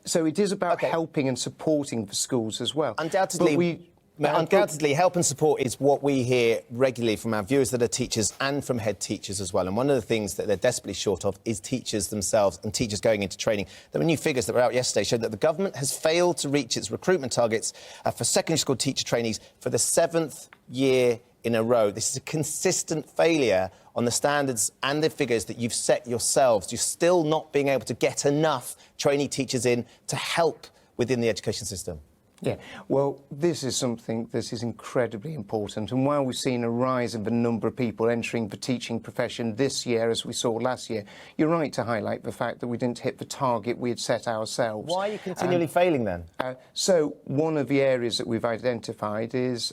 So it is about helping and supporting the schools as well. Undoubtedly, undoubtedly, help and support is what we hear regularly from our viewers that are teachers and from head teachers as well. And one of the things that they're desperately short of is teachers themselves and teachers going into training. There were new figures that were out yesterday showed that the government has failed to reach its recruitment targets for secondary school teacher trainees for the 7th year in a row. This is a consistent failure on the standards and the figures that you've set yourselves. You're still not being able to get enough trainee teachers in to help within the education system. Yeah, well, this is something that is incredibly important. And while we've seen a rise in the number of people entering the teaching profession this year, as we saw last year, you're right to highlight the fact that we didn't hit the target we had set ourselves. Why are you continually failing then? So one of the areas that we've identified is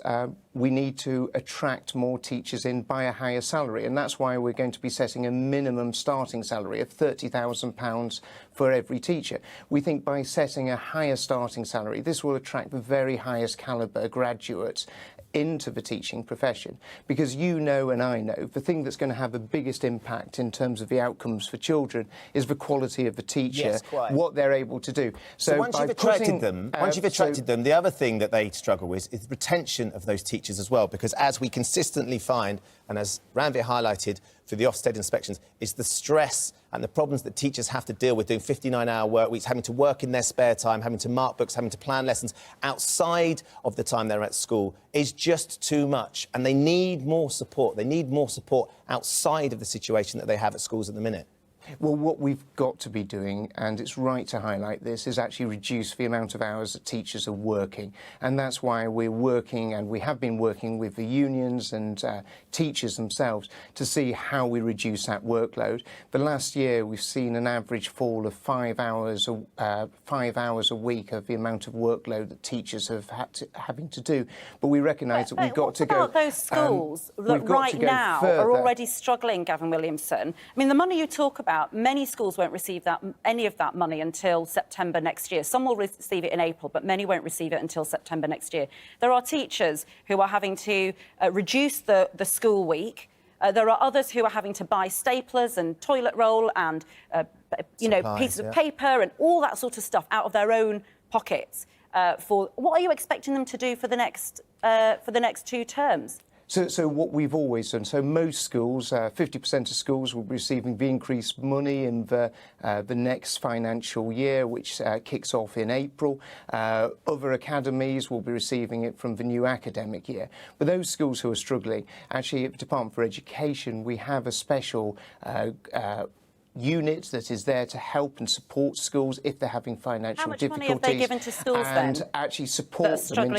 we need to attract more teachers in by a higher salary. And that's why we're going to be setting a minimum starting salary of £30,000 for every teacher. We think by setting a higher starting salary, this will attract the very highest calibre graduates into the teaching profession, because you know and I know the thing that's going to have the biggest impact in terms of the outcomes for children is the quality of the teacher, what they're able to do. So once you've attracted them, the other thing that they struggle with is retention of those teachers as well, because as we consistently find, and as Ranveer highlighted for the Ofsted inspections, is the stress and the problems that teachers have to deal with doing 59-hour work weeks, having to work in their spare time, having to mark books, having to plan lessons outside of the time they're at school is just too much. And they need more support. They need more support outside of the situation that they have at schools at the minute. Well, what we've got to be doing, and it's right to highlight this, is actually reduce the amount of hours that teachers are working. And that's why we're working, and we have been working with the unions and teachers themselves to see how we reduce that workload. The last year, we've seen an average fall of 5 hours a week of the amount of workload that teachers have having to do. But we recognise that we've got to go... What about those schools that right now are already struggling, Gavin Williamson? I mean, the money you talk about, many schools won't receive any of that money until September next year. Some will receive it in April, but many won't receive it until September next year. There are teachers who are having to reduce the school week. There are others who are having to buy staplers and toilet roll and, pieces of paper and all that sort of stuff out of their own pockets. What are you expecting them to do for the next 2 terms? So what we've always done, so most schools, 50% of schools will be receiving the increased money in the next financial year, which kicks off in April. Other academies will be receiving it from the new academic year. But those schools who are struggling, actually at the Department for Education, we have a special unit that is there to help and support schools if they're having financial difficulties. How much money have they given to schools and actually support them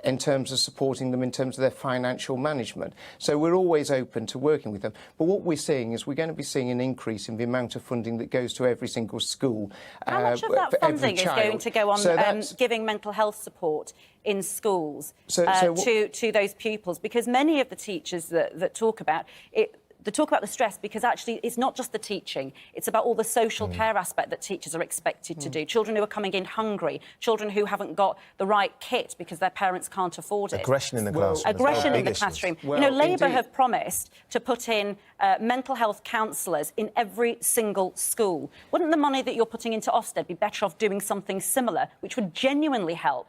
in terms of supporting them in terms of their financial management. So we're always open to working with them. But what we're seeing is we're going to be seeing an increase in the amount of funding that goes to every single school. How much of that funding is going to go on giving mental health support in schools to those pupils? Because many of the teachers that talk about it, they talk about the stress because actually it's not just the teaching, it's about all the social care aspect that teachers are expected to do. Children who are coming in hungry, children who haven't got the right kit because their parents can't afford it. Aggression in the classroom. Aggression in the classroom. Well, Labour have promised to put in mental health counsellors in every single school. Wouldn't the money that you're putting into Ofsted be better off doing something similar, which would genuinely help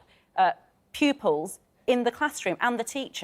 pupils in the classroom and the teachers?